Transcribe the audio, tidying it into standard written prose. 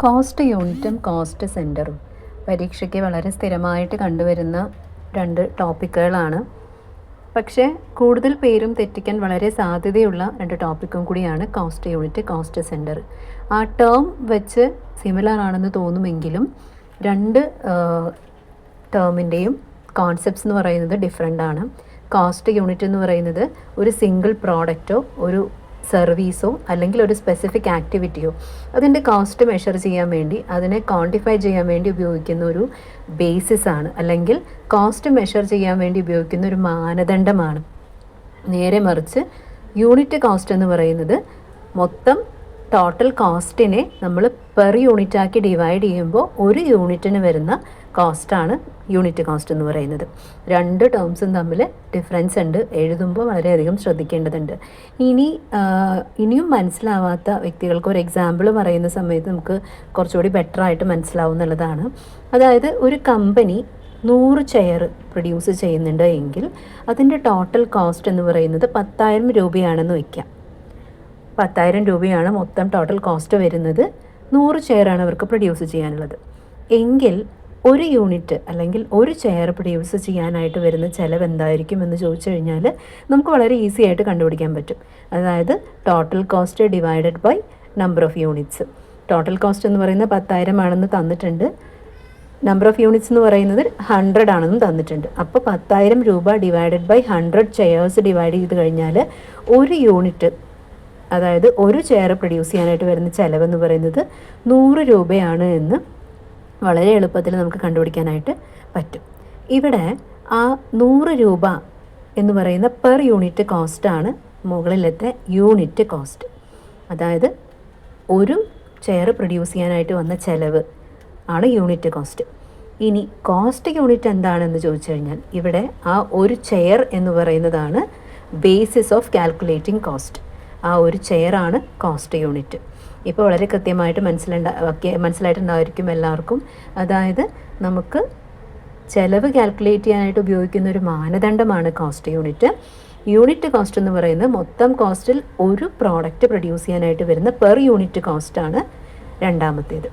Cost യൂണിറ്റും cost സെൻറ്ററും പരീക്ഷയ്ക്ക് വളരെ സ്ഥിരമായിട്ട് കണ്ടുവരുന്ന രണ്ട് ടോപ്പിക്കുകളാണ്. പക്ഷേ കൂടുതൽ പേരും തെറ്റിക്കാൻ വളരെ സാധ്യതയുള്ള രണ്ട് ടോപ്പിക്കും കൂടിയാണ് കോസ്റ്റ് യൂണിറ്റ്, കോസ്റ്റ് സെൻറ്റർ. ആ ടേം വെച്ച് സിമിലർ ആണെന്ന് തോന്നുമെങ്കിലും രണ്ട് ടേമിൻ്റെയും കോൺസെപ്റ്റ്സ് എന്ന് പറയുന്നത് ഡിഫറെൻ്റ് ആണ്. കോസ്റ്റ് യൂണിറ്റ് എന്ന് പറയുന്നത് ഒരു സിംഗിൾ പ്രോഡക്റ്റോ ഒരു സർവീസോ അല്ലെങ്കിൽ ഒരു സ്പെസിഫിക് ആക്ടിവിറ്റിയോ അതിൻ്റെ കോസ്റ്റ് മെഷർ ചെയ്യാൻ വേണ്ടി, അതിനെ ക്വാണ്ടിഫൈ ചെയ്യാൻ വേണ്ടി ഉപയോഗിക്കുന്ന ഒരു ബേസിസ് ആണ്, അല്ലെങ്കിൽ കോസ്റ്റ് മെഷർ ചെയ്യാൻ വേണ്ടി ഉപയോഗിക്കുന്ന ഒരു മാനദണ്ഡമാണ്. നേരെ മറിച്ച് യൂണിറ്റ് കോസ്റ്റ് എന്ന് പറയുന്നത് മൊത്തം ടോട്ടൽ കോസ്റ്റിനെ നമ്മൾ പെർ യൂണിറ്റ് ആക്കി ഡിവൈഡ് ചെയ്യുമ്പോൾ ഒരു യൂണിറ്റിന് വരുന്ന കോസ്റ്റാണ് യൂണിറ്റ് കോസ്റ്റ് എന്ന് പറയുന്നത്. രണ്ട് ടേംസും തമ്മിൽ ഡിഫറൻസ് ഉണ്ട്, എഴുതുമ്പോൾ വളരെയധികം ശ്രദ്ധിക്കേണ്ടതുണ്ട്. ഇനിയും മനസ്സിലാവാത്ത വ്യക്തികൾക്ക് ഒരു എക്സാമ്പിൾ പറയുന്ന സമയത്ത് നമുക്ക് കുറച്ചുകൂടി ബെറ്റർ ആയിട്ട് മനസ്സിലാവും എന്നുള്ളതാണ്. അതായത് ഒരു കമ്പനി 100 ചെയർ പ്രൊഡ്യൂസ് ചെയ്യുന്നുണ്ട് എങ്കിൽ അതിൻ്റെ ടോട്ടൽ കോസ്റ്റ് എന്ന് പറയുന്നത് 10,000 രൂപയാണെന്ന് വയ്ക്കാം. 10,000 രൂപയാണ് മൊത്തം ടോട്ടൽ കോസ്റ്റ് വരുന്നത്. 100 ചെയറാണ് അവർക്ക് പ്രൊഡ്യൂസ് ചെയ്യാനുള്ളത് എങ്കിൽ ഒരു യൂണിറ്റ് അല്ലെങ്കിൽ ഒരു ചെയർ പ്രൊഡ്യൂസ് ചെയ്യാനായിട്ട് വരുന്ന ചിലവ് എന്തായിരിക്കും എന്ന് ചോദിച്ചു കഴിഞ്ഞാൽ നമുക്ക് വളരെ ഈസി ആയിട്ട് കണ്ടുപിടിക്കാൻ പറ്റും. അതായത് total cost divided by number of units. Total cost എന്ന് പറയുന്നത് 10,000 ആണെന്ന് തന്നിട്ടുണ്ട്, നമ്പർ ഓഫ് യൂണിറ്റ്സ് എന്ന് പറയുന്നത് 100 ആണെന്നും തന്നിട്ടുണ്ട്. അപ്പോൾ 10,000 രൂപ ഡിവൈഡഡ് ബൈ 100 ചെയേഴ്സ് ഡിവൈഡ് ചെയ്ത് കഴിഞ്ഞാൽ ഒരു യൂണിറ്റ്, അതായത് ഒരു ചെയർ പ്രൊഡ്യൂസ് ചെയ്യാനായിട്ട് വരുന്ന ചിലവെന്ന് പറയുന്നത് 100 രൂപയാണ് എന്ന് വളരെ എളുപ്പത്തിൽ നമുക്ക് കണ്ടുപിടിക്കാനായിട്ട് പറ്റും. ഇവിടെ ആ 100 രൂപ എന്ന് പറയുന്ന പെർ യൂണിറ്റ് കോസ്റ്റാണ് മുകളിലത്തെ യൂണിറ്റ് കോസ്റ്റ്. അതായത് ഒരു ചെയർ പ്രൊഡ്യൂസ് ചെയ്യാനായിട്ട് വന്ന ചിലവ് ആണ് യൂണിറ്റ് കോസ്റ്റ്. ഇനി കോസ്റ്റ് യൂണിറ്റ് എന്താണെന്ന് ചോദിച്ചു കഴിഞ്ഞാൽ ഇവിടെ ആ ഒരു ചെയർ എന്ന് പറയുന്നതാണ് ബേസിസ് ഓഫ് കാൽക്കുലേറ്റിംഗ് കോസ്റ്റ്. ആ ഒരു ചെയറാണ് കോസ്റ്റ് യൂണിറ്റ്. ഇപ്പോൾ വളരെ കൃത്യമായിട്ട് മനസ്സിലായിട്ടുണ്ടായിരിക്കും എല്ലാവർക്കും. അതായത് നമുക്ക് ചിലവ് കാൽക്കുലേറ്റ് ചെയ്യാനായിട്ട് ഉപയോഗിക്കുന്ന ഒരു മാനദണ്ഡമാണ് കോസ്റ്റ് യൂണിറ്റ്. യൂണിറ്റ് കോസ്റ്റ് എന്ന് പറയുന്നത് മൊത്തം കോസ്റ്റിൽ ഒരു പ്രോഡക്റ്റ് പ്രൊഡ്യൂസ് ചെയ്യാനായിട്ട് വരുന്ന പെർ യൂണിറ്റ് കോസ്റ്റാണ് രണ്ടാമത്തേത്.